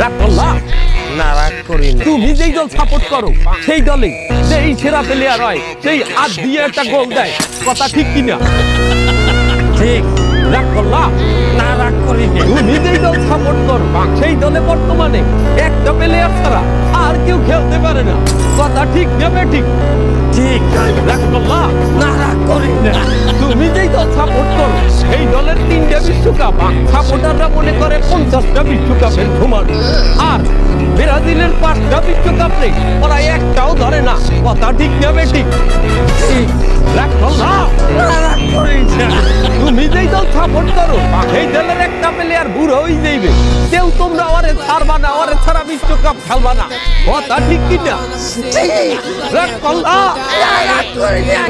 রাগ করলা? না রাগ করি না। তুমি যেই দল সাপোর্ট করো সেই দলে যেই সেরা প্লেয়ার হয় সেই হাত দিয়ে একটা গোল দেয়, কথা ঠিক কিনা? ঠিক। রাগ করলা? না রাগ করি না। তুমি যেই দল সাপোর্ট করো সেই দলে বর্তমানে একটা প্লেয়ার ছাড়া আর কেউ খেলতে পারে না, কথা ঠিক না ঠিক? ঠিক। রাগ করলা? না রাগ করি না। তুমি যেই দল সাপোর্ট করো সেই দলের 3টা বিশ্বকাপ সাপোর্টাররা মনে করে 50টা বিশ্বকাপের সমান, আর ব্রাজিলের 5টা বিশ্বকাপ নেই, ওরা একটাও ধরে না, কথা ঠিক না ঠিক? ঠিক। রাগ করলা? না রাগ করি না। তুমি যেই দল সাপোর্ট করো সেই দলের একটা প্লেয়ার বুড়ো হয়ে যাইবে, কেউ তোমরা ওরে ছাড়বা না, ওরে ছাড়া বিশ্বকাপ খেলবা না, কথা ঠিক কিনা? ঠিক। রাগ করলা? না রাগ করি না।